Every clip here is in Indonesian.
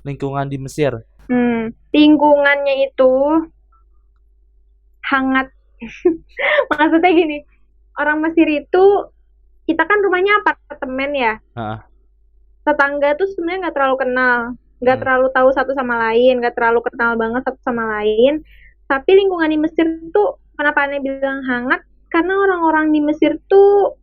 lingkungan di Mesir? Lingkungannya itu hangat. Maksudnya gini, orang Mesir itu, kita kan rumahnya apartemen ya, Heeh. tetangga tuh sebenarnya nggak terlalu kenal, nggak Hmm. terlalu tahu satu sama lain, nggak terlalu kenal banget satu sama lain. Tapi lingkungan di Mesir tuh kenapa aneh bilang hangat? Karena orang-orang di Mesir tuh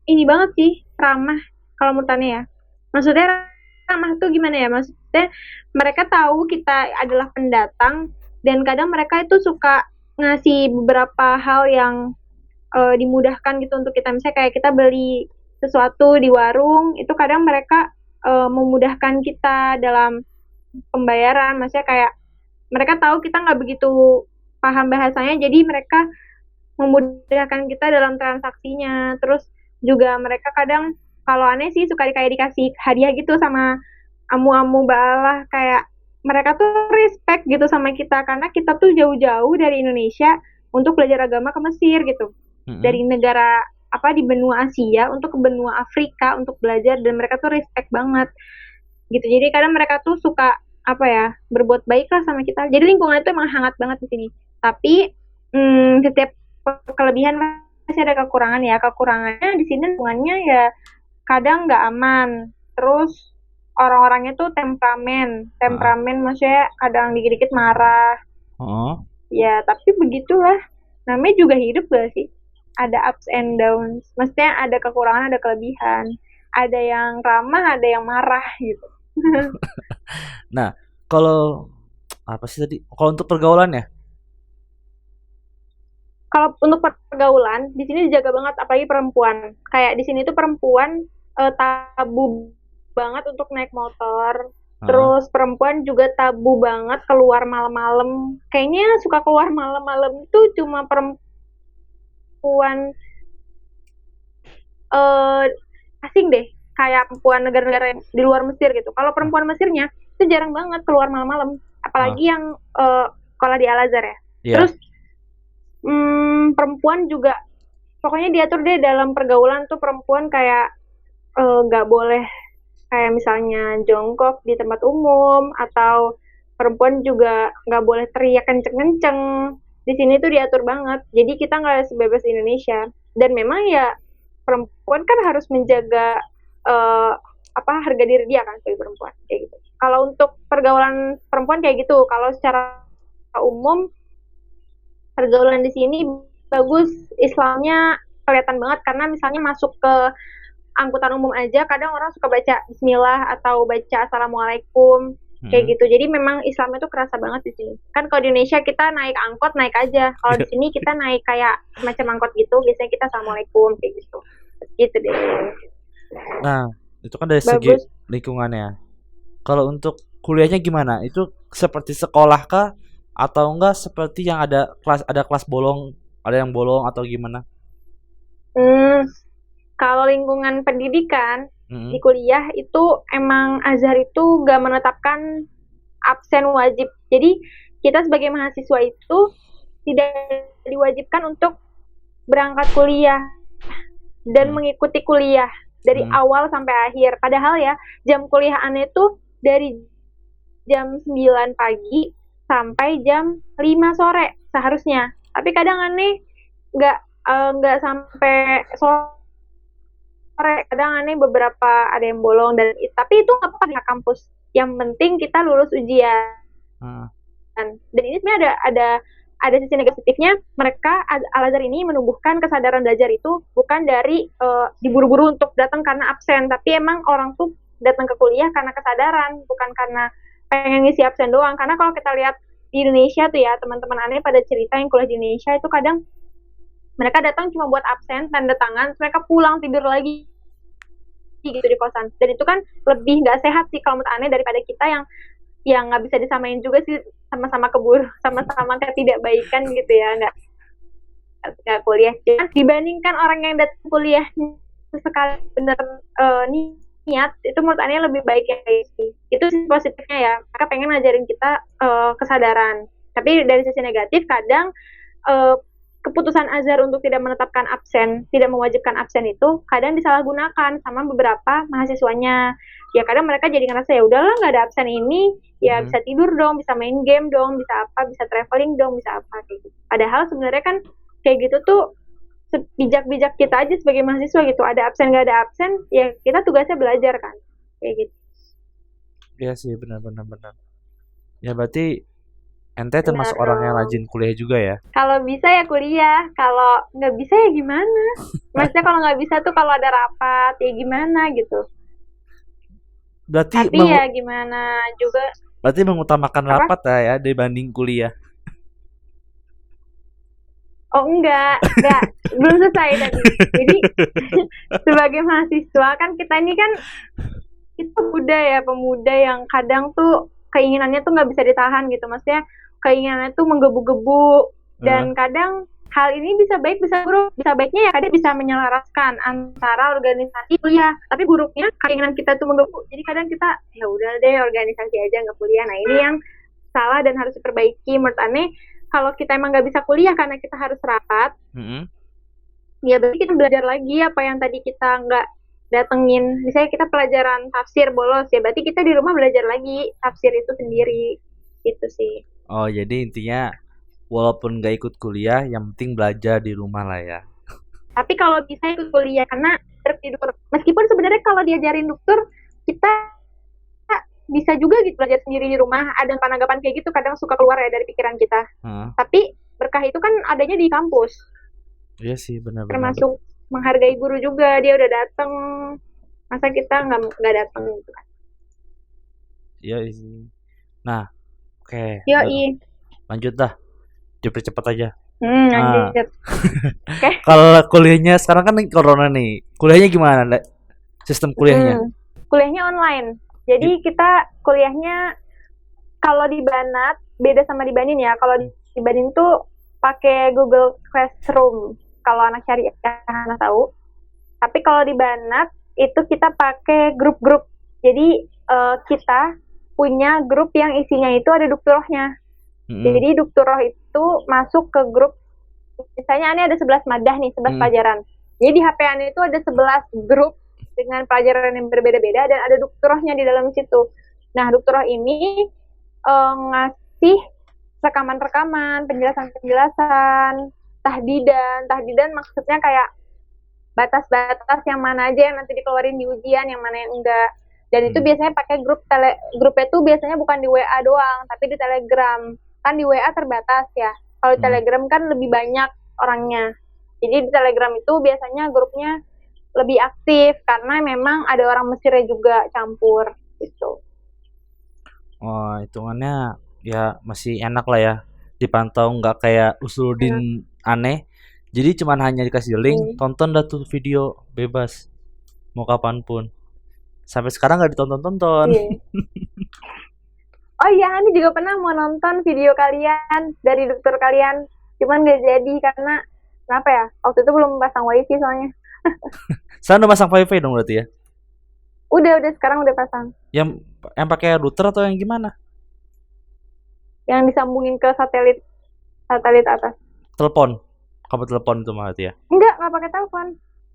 ini banget sih, ramah kalau menurut aneh ya. Maksudnya ramah tuh gimana ya? Maksudnya mereka tahu kita adalah pendatang dan kadang mereka itu suka ngasih beberapa hal yang dimudahkan gitu untuk kita. Misalnya kayak kita beli sesuatu di warung, itu kadang mereka memudahkan kita dalam pembayaran. Maksudnya kayak mereka tahu kita nggak begitu paham bahasanya, jadi mereka memudahkan kita dalam transaksinya. Terus juga mereka kadang, kalau aneh sih, suka kayak dikasih hadiah gitu sama amu-amu bala, kayak mereka tuh respect gitu sama kita karena kita tuh jauh-jauh dari Indonesia untuk belajar agama ke Mesir gitu, Mm-mm. dari negara apa di benua Asia untuk ke benua Afrika untuk belajar, dan mereka tuh respect banget gitu. Jadi kadang mereka tuh suka apa ya, berbuat baik lah sama kita. Jadi lingkungan itu emang hangat banget di sini. Tapi setiap kelebihan masih ada kekurangan ya. Kekurangannya di sini lingkungannya ya kadang nggak aman. Terus orang-orangnya tuh temperamen, Heeh. temperamen maksudnya kadang dikit-dikit marah. Oh. Ya tapi begitulah. Namanya juga hidup gak sih? Ada ups and downs. Maksudnya ada kekurangan, ada kelebihan. Ada yang ramah, ada yang marah gitu. Nah, kalau apa sih tadi? Kalau untuk pergaulan ya? Kalau untuk pergaulan di sini dijaga banget, apalagi perempuan. Kayak di sini tuh perempuan tabu banget untuk naik motor. Heeh. Terus perempuan juga tabu banget keluar malam-malam. Kayaknya suka keluar malam-malam tuh cuma perempuan eh asing deh, kayak perempuan negara-negara yang di luar Mesir gitu. Kalau perempuan Mesirnya itu jarang banget keluar malam-malam, Heeh. apalagi yang sekolah di Al Azhar ya. Iya. Terus perempuan juga pokoknya diatur deh dalam pergaulan tuh, perempuan kayak nggak boleh kayak misalnya jongkok di tempat umum, atau perempuan juga nggak boleh teriak kenceng-kenceng. Di sini tuh diatur banget. Jadi kita nggak sebebas di Indonesia. Dan memang ya perempuan kan harus menjaga eh, apa harga diri dia kan sebagai perempuan kayak gitu. Kalau untuk pergaulan perempuan kayak gitu. Kalau secara umum pergaulan di sini bagus, Islamnya kelihatan banget karena misalnya masuk ke angkutan umum aja kadang orang suka baca Bismillah atau baca Assalamualaikum kayak Mm-mm. gitu. Jadi memang Islamnya tuh kerasa banget di sini. Kan kalau di Indonesia kita naik angkot naik aja. Kalau di sini kita naik kayak semacam angkot gitu, biasanya kita Assalamualaikum kayak gitu. Gitu deh. Nah, itu kan dari segi Bagus. lingkungannya. Kalau untuk kuliahnya gimana? Itu seperti sekolah kah atau enggak seperti yang ada kelas bolong, ada yang bolong atau gimana? Hmm, kalau lingkungan pendidikan di Mm-mm. kuliah itu emang Azhar itu gak menetapkan absen wajib. Jadi kita sebagai mahasiswa itu tidak diwajibkan untuk berangkat kuliah dan Mm. mengikuti kuliah dari Mm. awal sampai akhir. Padahal ya jam kuliah aneh itu dari jam 9 pagi sampai jam 5 sore seharusnya. Tapi kadang aneh nggak nggak sampai sore. Kadang aneh beberapa ada yang bolong, dan tapi itu nggak apa-apa di kampus. Yang penting kita lulus ujian. Ah. Dan ini sebenarnya ada sisi negatifnya. Mereka Al-Azhar ini menumbuhkan kesadaran belajar itu bukan dari diburu-buru untuk datang karena absen, tapi emang orang tuh datang ke kuliah karena kesadaran, bukan karena pengen ngisi absen doang. Karena kalau kita lihat di Indonesia tuh ya, teman-teman aneh pada cerita yang kuliah di Indonesia itu kadang mereka datang cuma buat absen, tanda tangan, mereka pulang tidur lagi gitu di kosan. Dan itu kan lebih nggak sehat sih kalau menurut aneh daripada kita yang nggak bisa disamain juga sih, sama-sama keburu, sama-sama ketidakbaikan gitu ya, nggak kuliah. Jadi dibandingkan orang yang datang kuliah sekali bener niat, itu menurut Ania lebih baik ya sih. Itu sisi positifnya ya, mereka pengen ngajarin kita kesadaran. Tapi dari sisi negatif kadang uh, keputusan Azhar untuk tidak menetapkan absen, tidak mewajibkan absen itu kadang disalahgunakan sama beberapa mahasiswanya. ya kadang mereka jadi ngerasa ya udahlah nggak ada absen ini, ya bisa tidur dong, bisa main game dong, bisa apa, bisa traveling dong, bisa apa kayak gitu. Padahal sebenarnya kan kayak gitu tuh sebijak-bijak kita aja sebagai mahasiswa gitu. Ada absen nggak ada absen, ya kita tugasnya belajar kan, kayak gitu. Iya sih, benar-benar benar. Ya berarti ente Benar termasuk orang yang dong. rajin kuliah juga ya. Kalau bisa ya kuliah, kalau nggak bisa ya gimana? Maksudnya kalau nggak bisa tuh kalau ada rapat ya gimana gitu. Berarti Tapi ya gimana juga. berarti mengutamakan Apa? rapat ya dibanding kuliah. Oh enggak, belum selesai tadi. Jadi sebagai mahasiswa kan kita ini kan itu pemuda yang kadang tuh keinginannya tuh nggak bisa ditahan gitu. Maksudnya keinginannya tuh menggebu-gebu dan kadang hal ini bisa baik bisa buruk. Bisa baiknya ya kadang bisa menyelaraskan antara organisasi kuliah, tapi buruknya keinginan kita tuh menggebu. Jadi kadang kita ya udah deh organisasi aja nggak kuliah. Nah ini yang salah dan harus diperbaiki menurut Ane. Kalau kita emang nggak bisa kuliah karena kita harus rapat, ya berarti kita belajar lagi apa yang tadi kita nggak datengin. Misalnya kita pelajaran tafsir bolos, ya berarti kita di rumah belajar lagi tafsir itu sendiri, gitu sih. Oh jadi intinya walaupun nggak ikut kuliah, yang penting belajar di rumah lah ya. Tapi kalau bisa ikut kuliah karena tidur, meskipun sebenarnya kalau diajarin dokter kita bisa juga gitu belajar sendiri di rumah. Ada anggapan kayak gitu kadang suka keluar ya dari pikiran kita. Tapi berkah itu kan adanya di kampus. Iya sih benar-benar. Termasuk menghargai guru juga, dia udah datang. Masa kita nggak datang gitu kan? Iya sih. Nah, oke. Yoi. Lanjut dah. Cepet-cepet aja. Lanjut. Oke. Kalau kuliahnya sekarang kan corona nih. Kuliahnya gimana? Sistem kuliahnya? Kuliahnya online. Jadi kita kuliahnya kalau di Banat beda sama di Banin ya. Kalau di Banin tuh pakai Google Classroom. Kalau anak syariah anak tahu. Tapi kalau di Banat itu kita pakai grup-grup. Jadi kita punya grup yang isinya itu ada dukturohnya. Jadi dukturoh itu masuk ke grup. Misalnya Ane ada 11 madah nih, 11 pelajaran. Jadi di HP Ane itu ada 11 grup dengan pelajaran yang berbeda-beda dan ada dukturohnya di dalam situ. Nah, dukturoh ini ngasih rekaman-rekaman, penjelasan-penjelasan, tahdidan maksudnya kayak batas-batas yang mana aja yang nanti dikeluarin di ujian, yang mana yang enggak. Dan itu biasanya pakai grupnya tuh biasanya bukan di WA doang, tapi di Telegram. Kan di WA terbatas ya. Kalau di Telegram kan lebih banyak orangnya. Jadi di Telegram itu biasanya grupnya lebih aktif karena memang ada orang Mesirnya juga campur gitu. Oh, hitungannya ya masih enak lah ya, dipantau nggak kayak Usuluddin aneh. Jadi cuman hanya dikasih link, tonton dah tuh video bebas mau kapanpun. Sampai sekarang nggak ditonton-tonton. Oh iya, ini juga pernah mau nonton video kalian dari dokter kalian, cuman nggak jadi karena kenapa ya? Waktu itu belum pasang wifi soalnya. Saya udah pasang wifi dong berarti ya? Udah sekarang udah pasang. Yang pakai router atau yang gimana? Yang disambungin ke satelit atas. Telepon, kabel telepon itu berarti ya? Nggak pakai telepon.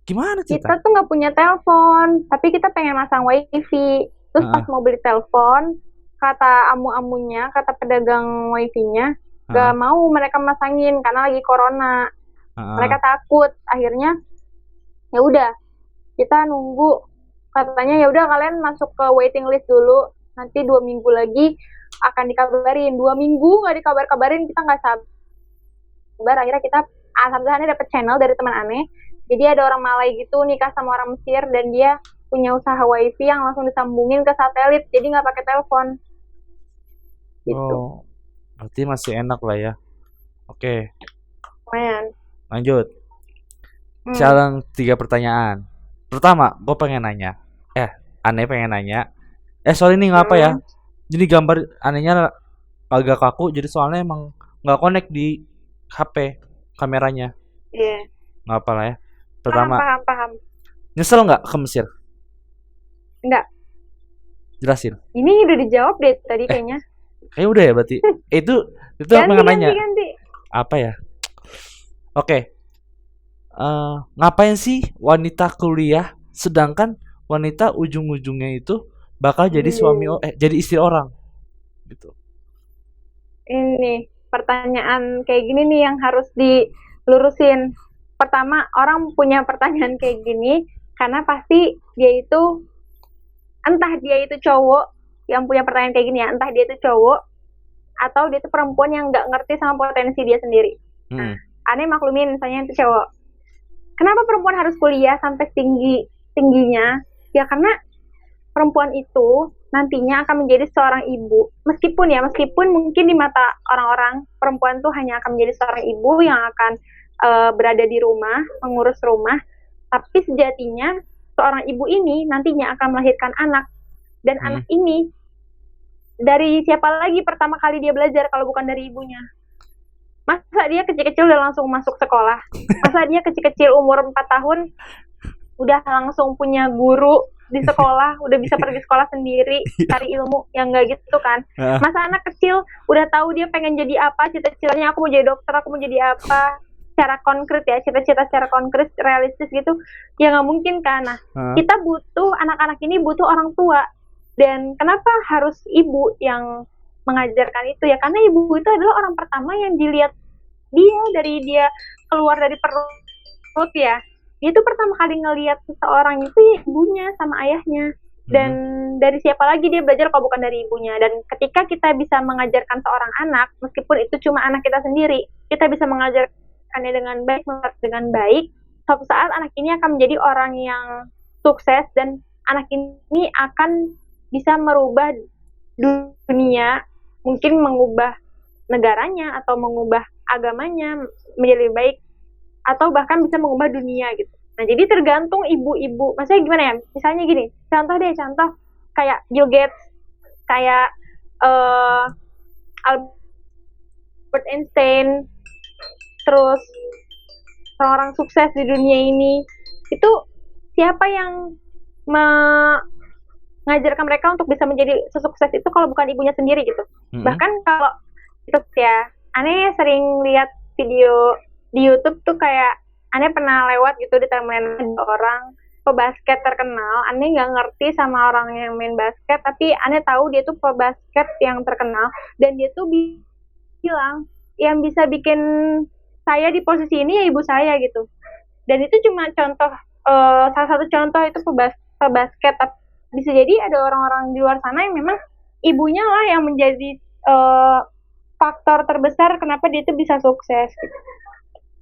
Gimana cerita? Kita tuh nggak punya telepon, tapi kita pengen masang wifi. Terus pas mau beli telepon, kata amu-amunya, kata pedagang wifi-nya, nggak mau mereka masangin karena lagi corona. Mereka takut. Akhirnya ya udah kita nunggu, katanya ya udah kalian masuk ke waiting list dulu, nanti 2 minggu lagi akan dikabarin. 2 minggu nggak dikabarin, kita nggak sabar. Akhirnya kita alhamdulillah dapet channel dari teman Ane. Jadi ada orang Malay gitu nikah sama orang Mesir dan dia punya usaha wifi yang langsung disambungin ke satelit, jadi nggak pakai telepon gitu. Berarti masih enak lah ya. Oke. Lumayan. Lanjut. Sekarang 3 pertanyaan. Pertama, gue pengen nanya. Ane pengen nanya. Sorry nih ngapa ya? Jadi gambar anehnya agak kaku. Jadi soalnya emang nggak connect di HP kameranya. Iya. Nggak apa lah ya. Pertama. Paham. Nyesel nggak ke Mesir? Enggak. Jelasin. Ini udah dijawab deh tadi kayaknya. Kayaknya udah ya berarti. Itu apa yang nanya? Ganti. Apa ya? Oke. Ngapain sih wanita kuliah sedangkan wanita ujung-ujungnya itu bakal jadi jadi istri orang gitu. Ini pertanyaan kayak gini nih yang harus dilurusin. Pertama, orang punya pertanyaan kayak gini karena pasti dia itu, entah dia itu cowok yang punya pertanyaan kayak gini ya, entah dia itu cowok atau dia itu perempuan yang nggak ngerti sama potensi dia sendiri. Nah, aneh maklumin misalnya itu cowok. Kenapa perempuan harus kuliah sampai tingginya? Ya karena perempuan itu nantinya akan menjadi seorang ibu. Meskipun mungkin di mata orang-orang perempuan tuh hanya akan menjadi seorang ibu yang akan berada di rumah, mengurus rumah, tapi sejatinya seorang ibu ini nantinya akan melahirkan anak, dan anak ini dari siapa lagi pertama kali dia belajar kalau bukan dari ibunya? Masa dia kecil-kecil udah langsung masuk sekolah? Masa dia kecil-kecil umur 4 tahun udah langsung punya guru di sekolah, udah bisa pergi sekolah sendiri, cari ilmu? Yang enggak gitu kan. Masa anak kecil udah tahu dia pengen jadi apa, cita-citanya aku mau jadi dokter, aku mau jadi apa, secara konkret ya, cita-cita secara konkret, realistis gitu, ya nggak mungkin kan. Nah, kita butuh, anak-anak ini butuh orang tua. Dan kenapa harus ibu yang mengajarkan itu ya? Karena ibu itu adalah orang pertama yang dilihat dia dari dia keluar dari perut ya. Dia itu pertama kali ngelihat seseorang itu ya ibunya sama ayahnya. Dan dari siapa lagi dia belajar kalau bukan dari ibunya. Dan ketika kita bisa mengajarkan seorang anak, meskipun itu cuma anak kita sendiri, kita bisa mengajarkannya dengan baik, suatu saat anak ini akan menjadi orang yang sukses, dan anak ini akan bisa merubah dunia, mungkin mengubah negaranya atau mengubah agamanya menjadi lebih baik, atau bahkan bisa mengubah dunia gitu. Nah, jadi tergantung ibu-ibu. Maksudnya gimana ya? Misalnya gini, contoh kayak Bill Gates, kayak Albert Einstein, terus seorang sukses di dunia ini, itu siapa yang mengajarkan mereka untuk bisa menjadi sesukses itu kalau bukan ibunya sendiri gitu. Bahkan kalau itu ya, aneh sering lihat video di YouTube tuh, kayak aneh pernah lewat gitu di timeline orang pebasket terkenal. Aneh nggak ngerti sama orang yang main basket, tapi aneh tahu dia tuh pebasket yang terkenal, dan dia tuh bilang yang bisa bikin saya di posisi ini ya ibu saya gitu. Dan itu cuma contoh, salah satu contoh itu pebasket. Tapi bisa jadi ada orang-orang di luar sana yang memang ibunya lah yang menjadi faktor terbesar kenapa dia itu bisa sukses gitu.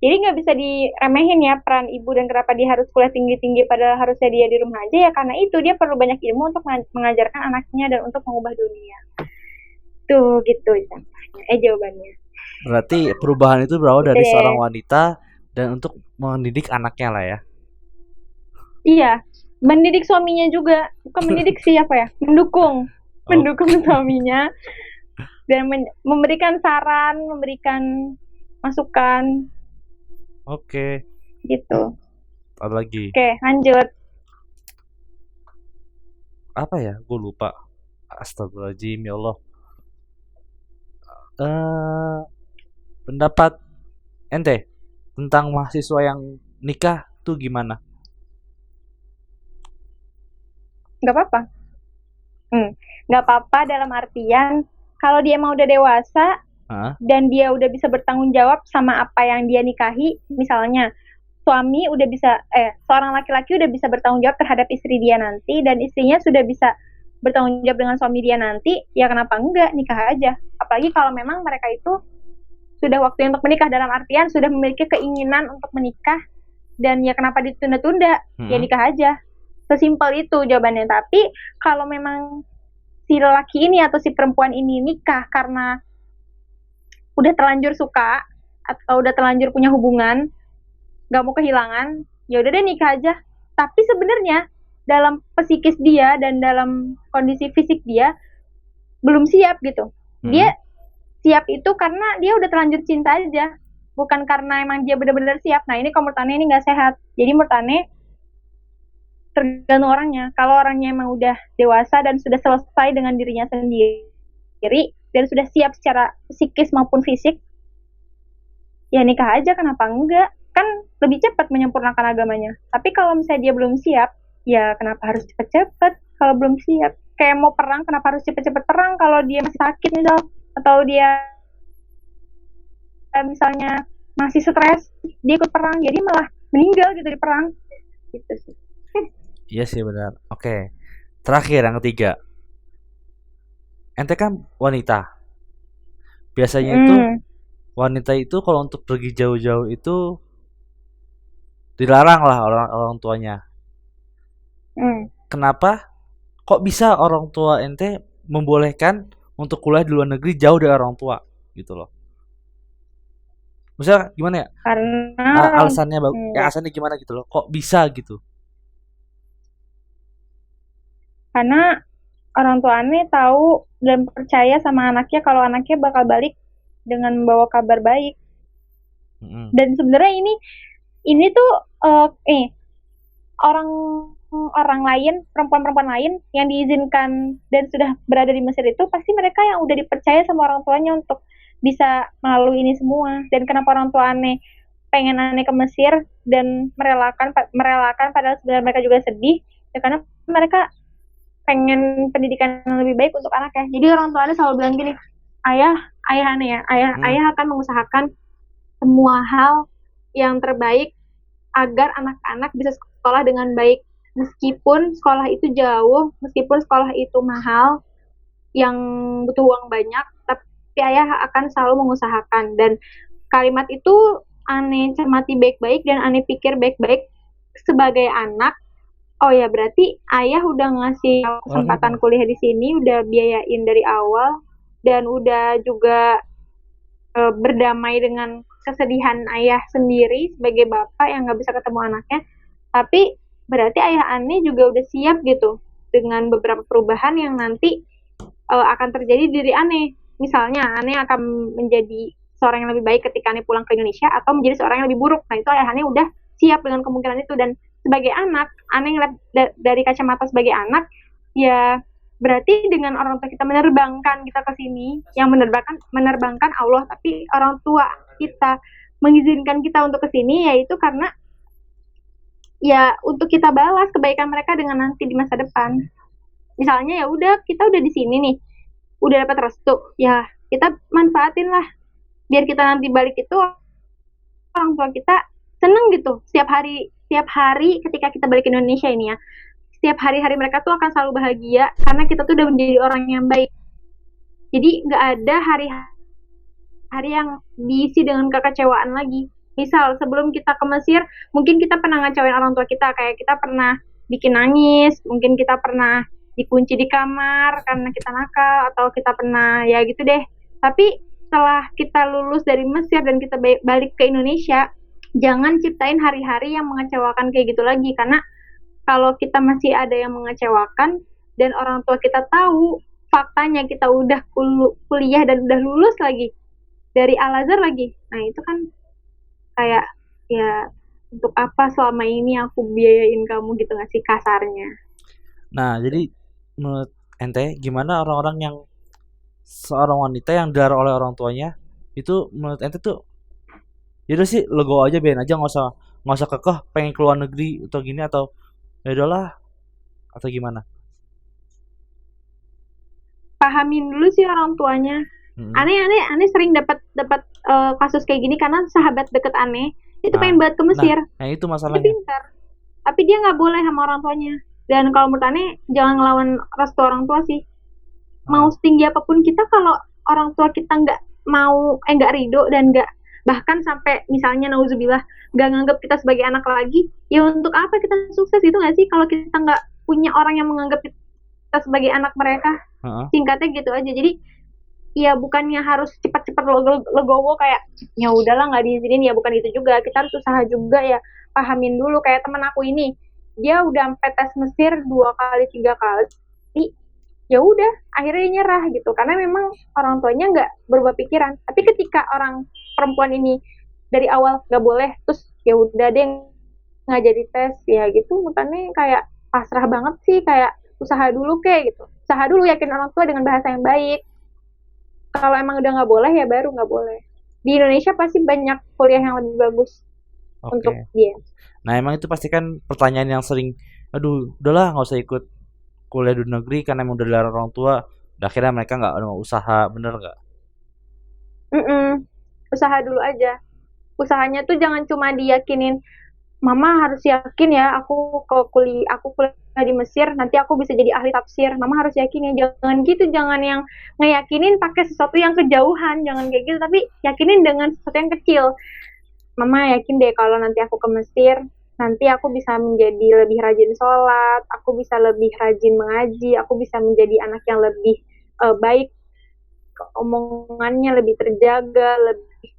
Jadi nggak bisa diremehin ya peran ibu, dan kenapa dia harus kuliah tinggi-tinggi padahal harusnya dia di rumah aja, ya karena itu dia perlu banyak ilmu untuk mengajarkan anaknya dan untuk mengubah dunia. Tuh gitu jawabannya. Berarti perubahan itu berawal dari seorang wanita dan untuk mendidik anaknya lah ya. Iya, mendidik suaminya juga, bukan mendidik siapa ya, mendukung suaminya, dan memberikan saran, memberikan masukan. Oke. Gitu. Ada lagi. Oke, lanjut. Apa ya? Gue lupa. Astagfirullahaladzim, ya Allah. Pendapat ente tentang mahasiswa yang nikah tuh gimana? Gak apa-apa. Gak apa-apa dalam artian kalau dia mau udah dewasa dan dia udah bisa bertanggung jawab sama apa yang dia nikahi. Misalnya suami udah bisa, seorang laki-laki udah bisa bertanggung jawab terhadap istri dia nanti, dan istrinya sudah bisa bertanggung jawab dengan suami dia nanti, ya kenapa enggak nikah aja. Apalagi kalau memang mereka itu sudah waktunya untuk menikah, dalam artian sudah memiliki keinginan untuk menikah, dan ya kenapa ditunda-tunda, ya nikah aja. Sesimpel itu jawabannya. Tapi kalau memang si lelaki ini atau si perempuan ini nikah karena udah terlanjur suka atau udah terlanjur punya hubungan, gak mau kehilangan, ya udah deh nikah aja. Tapi sebenarnya dalam psikis dia dan dalam kondisi fisik dia belum siap gitu. Dia siap itu karena dia udah terlanjur cinta aja, bukan karena emang dia benar-benar siap. Nah ini menurut Ane ini gak sehat. Jadi menurut Ane tergantung orangnya. Kalau orangnya emang udah dewasa dan sudah selesai dengan dirinya sendiri dan sudah siap secara psikis maupun fisik, ya nikah aja, kenapa enggak? Kan lebih cepat menyempurnakan agamanya. Tapi kalau misalnya dia belum siap, ya kenapa harus cepet-cepet kalau belum siap? kayak mau perang, kenapa harus cepet-cepet perang kalau dia masih sakit misal, atau dia misalnya masih stres, dia ikut perang, jadi malah meninggal gitu di perang. Gitu sih. Iya sih benar. Oke. Terakhir yang ketiga. Ente kan wanita. Biasanya itu wanita itu kalau untuk pergi jauh-jauh itu dilarang lah orang orang tuanya. Kenapa? Kok bisa orang tua ente membolehkan untuk kuliah di luar negeri jauh dari orang tua gitu loh? Misalnya gimana ya? Karena Alasannya alasannya gimana gitu loh? Kok bisa gitu? Karena orang tuanya tahu dan percaya sama anaknya kalau anaknya bakal balik dengan membawa kabar baik. Dan sebenarnya ini tuh orang lain, perempuan-perempuan lain yang diizinkan dan sudah berada di Mesir itu pasti mereka yang udah dipercaya sama orang tuanya untuk bisa melalui ini semua. Dan kenapa orang tua aneh pengen aneh ke Mesir dan merelakan padahal sebenarnya mereka juga sedih ya, karena mereka pengen pendidikan yang lebih baik untuk anaknya. Jadi orang tua aneh selalu bilang gini, ayah aneh ya, ayah akan mengusahakan semua hal yang terbaik agar anak-anak bisa sekolah dengan baik. Meskipun sekolah itu jauh, meskipun sekolah itu mahal, yang butuh uang banyak, tapi ayah akan selalu mengusahakan. Dan kalimat itu aneh cermati baik-baik dan aneh pikir baik-baik sebagai anak. Oh ya, berarti ayah udah ngasih kesempatan kuliah di sini, udah biayain dari awal, dan udah juga berdamai dengan kesedihan ayah sendiri sebagai bapak yang nggak bisa ketemu anaknya. Tapi berarti ayah aneh juga udah siap gitu dengan beberapa perubahan yang nanti akan terjadi di diri aneh. Misalnya aneh akan menjadi seorang yang lebih baik ketika aneh pulang ke Indonesia atau menjadi seorang yang lebih buruk. Nah itu ayah aneh udah siap dengan kemungkinan itu. Dan sebagai anak, aneh ngeliat dari kacamata sebagai anak, ya berarti dengan orang tua kita menerbangkan kita ke sini, yang menerbangkan Allah, tapi orang tua kita mengizinkan kita untuk ke sini, yaitu karena ya untuk kita balas kebaikan mereka dengan nanti di masa depan. Misalnya ya udah kita udah di sini nih, udah dapat restu, ya kita manfaatin lah biar kita nanti balik itu orang tua kita seneng gitu. Setiap hari ketika kita balik ke Indonesia ini ya, setiap hari-hari mereka tuh akan selalu bahagia karena kita tuh udah menjadi orang yang baik. Jadi nggak ada hari yang diisi dengan kekecewaan lagi. Misal sebelum kita ke Mesir, mungkin kita pernah ngecewain orang tua kita, kayak kita pernah bikin nangis, mungkin kita pernah dikunci di kamar karena kita nakal, atau kita pernah ya gitu deh. Tapi setelah kita lulus dari Mesir dan kita balik ke Indonesia, jangan ciptain hari-hari yang mengecewakan kayak gitu lagi, karena kalau kita masih ada yang mengecewakan dan orang tua kita tahu faktanya kita udah kuliah dan udah lulus lagi dari Al-Azhar lagi, nah itu kan kayak ya untuk apa selama ini aku biayain kamu gitu nggak sih kasarnya. Nah jadi menurut ente gimana orang-orang yang seorang wanita yang dilarang oleh orang tuanya itu menurut ente tuh yaudah sih legowo aja, biarin aja, nggak usah kekeh pengen keluar negeri atau gini, atau ya udahlah, atau gimana? Pahamin dulu sih orang tuanya. Aneh sering dapat kasus kayak gini karena sahabat deket aneh itu pengen banget ke Mesir. Nah itu masalahnya. Dia pintar, tapi dia nggak boleh sama orang tuanya. Dan kalau menurut aneh jangan ngelawan restu orang tua sih. Mau setinggi apapun kita, kalau orang tua kita nggak mau nggak ridho dan nggak, bahkan sampai misalnya nauzubillah nggak nganggap kita sebagai anak lagi, ya untuk apa kita sukses gitu nggak sih kalau kita nggak punya orang yang menganggap kita sebagai anak mereka. Singkatnya gitu aja. Jadi ya bukannya harus cepat-cepat legowo kayak ya udahlah nggak diizinin, ya bukan itu juga. Kita harus usaha juga ya, pahamin dulu. Kayak temen aku ini, dia udah sampai tes Mesir 2 kali 3 kali, ya udah akhirnya dia nyerah gitu karena memang orang tuanya nggak berubah pikiran. Tapi ketika orang perempuan ini dari awal nggak boleh, terus ya udah deh nggak jadi tes, ya gitu makanya kayak pasrah banget sih. Kayak usaha dulu kayak gitu, usaha dulu, yakin orang tua dengan bahasa yang baik. Kalau emang udah nggak boleh ya baru nggak boleh. Di Indonesia pasti banyak kuliah yang lebih bagus untuk dia. Nah emang itu pasti kan pertanyaan yang sering, aduh udahlah nggak usah ikut kuliah di negeri karena emang udah dilarang orang tua, dan akhirnya mereka nggak mau usaha, bener nggak? Mm-mm. Usaha dulu aja. Usahanya tuh jangan cuma diyakinin, Mama harus yakin ya, aku kuliah di Mesir, nanti aku bisa jadi ahli tafsir. Mama harus yakin ya, jangan gitu, jangan yang ngeyakinin pakai sesuatu yang kejauhan, jangan kayak gitu, tapi yakinin dengan sesuatu yang kecil. Mama yakin deh kalau nanti aku ke Mesir, nanti aku bisa menjadi lebih rajin sholat, aku bisa lebih rajin mengaji, aku bisa menjadi anak yang lebih baik, omongannya lebih terjaga, lebih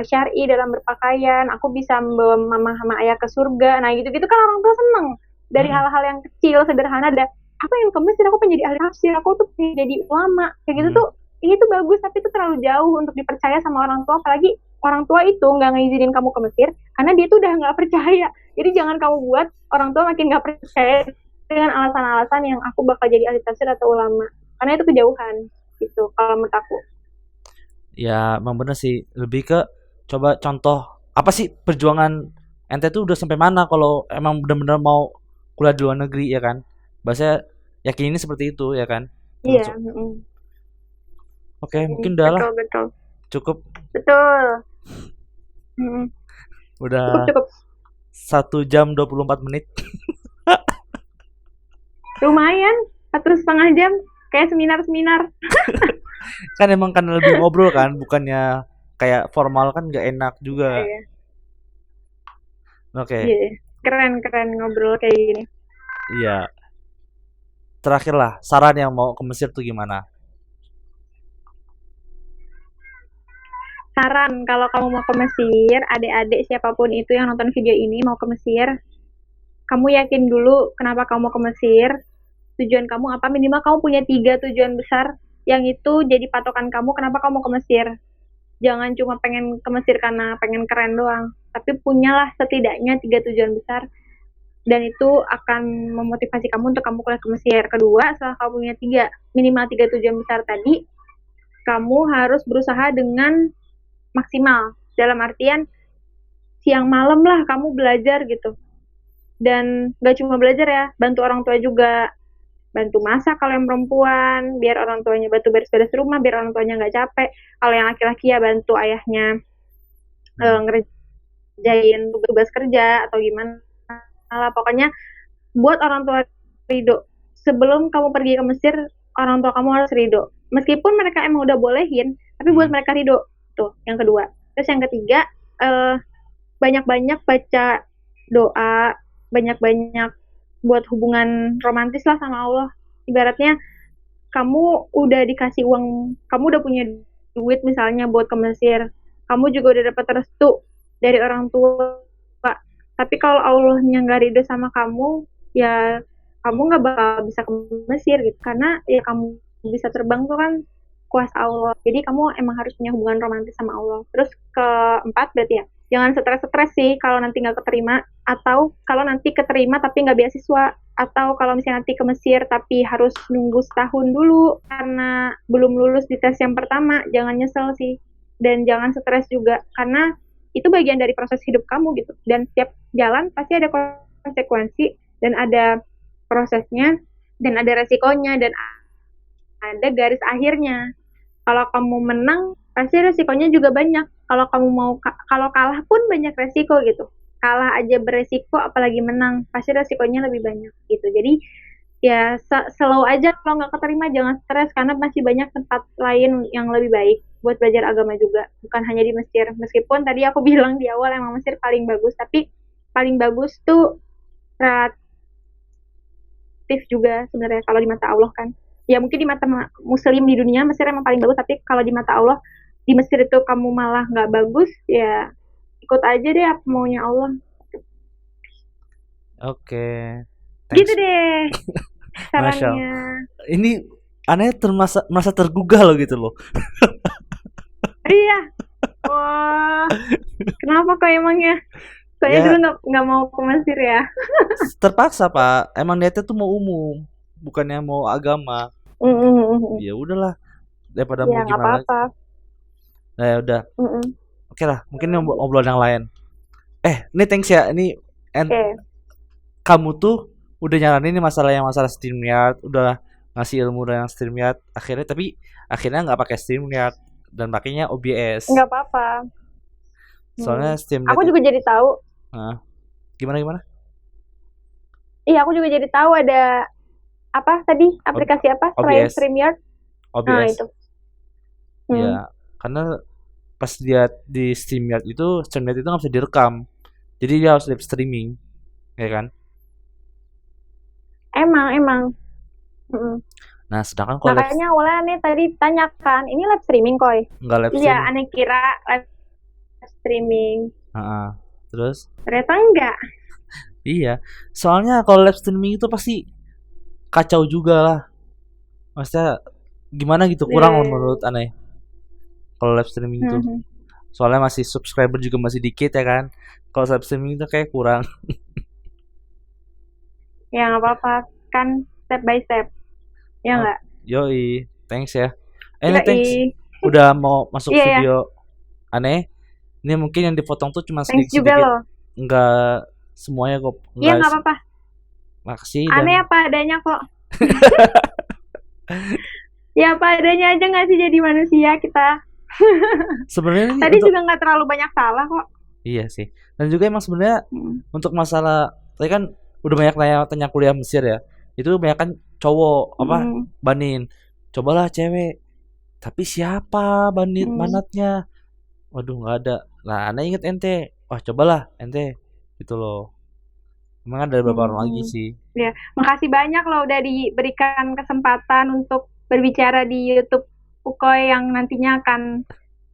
syar'i dalam berpakaian, aku bisa membawa mama sama ayah ke surga. Nah, gitu-gitu kan orang tua seneng. Dari Mm-mm. hal-hal yang kecil, sederhana, ada aku yang ke Mesir, aku pengen jadi ahli tafsir, aku tuh pengen jadi ulama. Kayak gitu Mm-mm. tuh, ini tuh bagus, tapi itu terlalu jauh untuk dipercaya sama orang tua. Apalagi orang tua itu nggak ngizinin kamu ke Mesir, karena dia tuh udah nggak percaya. Jadi jangan kamu buat orang tua makin nggak percaya dengan alasan-alasan yang aku bakal jadi ahli tafsir atau ulama. Karena itu kejauhan, gitu, kalau menurut aku. Ya, emang bener sih. Lebih ke coba contoh apa sih perjuangan ente tuh udah sampai mana kalau emang benar-benar mau kuliah di luar negeri ya kan? Bahasa yakin ini seperti itu ya kan? Iya, Termasuk. Oke, mungkin udah lah betul, betul. cukup. Betul. Mm, cukup, Udah cukup. 1 jam 24 menit. Lumayan, 1,5 jam. Kayak seminar-seminar. Kan emang kan lebih ngobrol kan, bukannya kayak formal kan nggak enak juga. Iya, Oke, iya. Keren, keren ngobrol kayak gini. iya. Terakhir lah, saran yang mau ke Mesir tuh gimana? Saran, kalau kamu mau ke Mesir, adik-adik siapapun itu yang nonton video ini mau ke Mesir, kamu yakin dulu kenapa kamu mau ke Mesir, tujuan kamu apa, minimal kamu punya 3 tujuan besar, yang itu jadi patokan kamu kenapa kamu mau ke Mesir. Jangan cuma pengen ke Mesir karena pengen keren doang, tapi punyalah setidaknya 3 tujuan besar, dan itu akan memotivasi kamu untuk kamu kuliah ke Mesir. Kedua, setelah kamu punya minimal 3 tujuan besar tadi, kamu harus berusaha dengan maksimal, dalam artian siang malam lah kamu belajar gitu. Dan gak cuma belajar ya, bantu orang tua juga, bantu masak kalau yang perempuan, biar orang tuanya, bantu beres-beres rumah biar orang tuanya nggak capek. Kalau yang laki-laki ya bantu ayahnya Hmm. ngerjain tugas kerja atau gimana lah, pokoknya buat orang tua ridho. Sebelum kamu pergi ke Mesir, orang tua kamu harus ridho, meskipun mereka emang udah bolehin, tapi buat Hmm. mereka ridho. Tuh yang kedua. Terus yang ketiga, eh, banyak-banyak baca doa, banyak-banyak buat hubungan romantis lah sama Allah. Ibaratnya kamu udah dikasih uang, kamu udah punya duit misalnya buat ke Mesir, kamu juga udah dapat restu dari orang tua. Tapi kalau Allahnya nggak ridho sama kamu, ya kamu nggak bakal bisa ke Mesir gitu. Karena ya kamu bisa terbang tuh kan kuasa Allah. Jadi kamu emang harus punya hubungan romantis sama Allah. Terus keempat berarti ya, jangan stres-stres sih kalau nanti nggak keterima, atau kalau nanti keterima tapi nggak beasiswa, atau kalau misalnya nanti ke Mesir tapi harus nunggu setahun dulu karena belum lulus di tes yang pertama, jangan nyesel sih. Dan jangan stres juga, karena itu bagian dari proses hidup kamu gitu. Dan setiap jalan pasti ada konsekuensi, dan ada prosesnya, dan ada resikonya, dan ada garis akhirnya. Kalau kamu menang, pasti resikonya juga banyak. Kalau kamu mau kalau kalah pun banyak resiko gitu. Kalah aja beresiko, apalagi menang, pasti resikonya lebih banyak gitu. Jadi ya slow aja, kalau nggak keterima jangan stres, karena masih banyak tempat lain yang lebih baik buat belajar agama juga, bukan hanya di Mesir. Meskipun tadi aku bilang di awal emang Mesir paling bagus, tapi paling bagus tuh relatif juga sebenarnya kalau di mata Allah kan. Ya mungkin di mata muslim di dunia Mesir emang paling bagus, tapi kalau di mata Allah di Mesir itu kamu malah nggak bagus, ya ikut aja deh apa maunya Allah. Oke, Gitu thanks. deh Masya Allah. sarannya. Ini aneh merasa tergugah loh gitu loh. Iya, wah, kenapa kok emangnya? Soalnya dulu Ya nggak mau ke Mesir ya. terpaksa Pak. Emang niatnya tuh mau umum, bukannya mau agama. Mm-mm. Ya udahlah, daripada Ya mau nggak gimana lagi. apa-apa. Nah, ya udah. Mm-mm. Oke lah, mungkin ini obrolan yang lain. Ini thanks ya. Ini Oke. kamu tuh udah nyaranin nih masalah StreamYard, udah ngasih ilmu dengan StreamYard, akhirnya nggak pakai StreamYard dan pakainya OBS. Nggak apa-apa. Soalnya Aku StreamYard juga jadi tahu. gimana? Iya, aku juga jadi tahu ada apa tadi aplikasi apa selain OBS. StreamYard. Nah, OBS. itu. Ya, karena pas dia di StreamYard itu nggak bisa direkam. Jadi dia harus live streaming, ya kan? Emang. Mm-mm. Nah, sedangkan kalau live Makanya awalnya aneh tadi tanyakan, ini live streaming Koy? nggak live Iya, streaming. aneh kira live streaming. Terus Ternyata enggak. iya, soalnya kalau live streaming itu pasti kacau juga lah. Maksudnya gimana gitu, kurang menurut aneh kalau live streaming itu. Mhm. Soalnya masih subscriber juga masih dikit ya kan. Kalau live streaming itu kayak kurang. Ya nggak apa-apa, kan step by step. Ya Oh, nggak? yoi, thanks ya. Ini thanks Yoi. udah mau masuk Iya, ya. video aneh. Ini mungkin yang dipotong tuh cuma Thanks juga sedikit-sedikit. loh. Enggak semuanya kok. Iya nggak apa-apa. Makasih Aneh dan apa adanya kok. Ya apa adanya aja nggak sih jadi manusia kita. sebenarnya ini Tadi untuk juga nggak terlalu banyak salah kok. iya sih. Dan juga emang sebenarnya Hmm. untuk masalah tadi kan udah banyak tanya kuliah Mesir ya. Itu banyak kan cowok Hmm. banin. Cobalah cewek. Tapi siapa banatnya? Waduh, nggak ada. Nah, Ana inget ente. Wah, cobalah ente. Gitu loh. Emang ada beberapa orang lagi sih. Ya, makasih banyak loh udah diberikan kesempatan untuk berbicara di YouTube Ukoy yang nantinya akan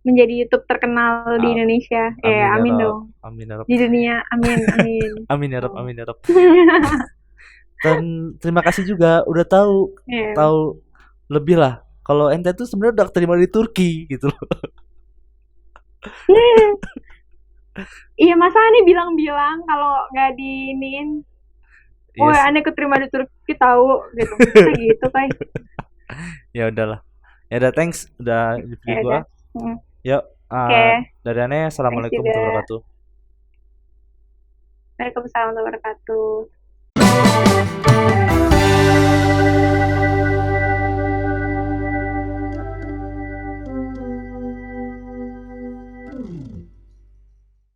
menjadi YouTube terkenal di Indonesia. Amin dong. Amin ya Rob. Di dunia, amin. Amin ya Rob, amin ya Rob. Dan terima kasih juga udah tahu lebih lah. Kalau ente tuh sebenarnya udah terima di Turki gitu loh. Iya, masa aneh bilang-bilang kalau nggak diinin. Oh, Yes. aneh keterima di Turki tahu gitu. Nah, gitu kayak. Ya udahlah. Ya udah, thanks udah di video gua. Yuk, dari aneh, assalamualaikum warahmatullahi wabarakatuh. Waalaikumsalam warahmatullahi wabarakatuh.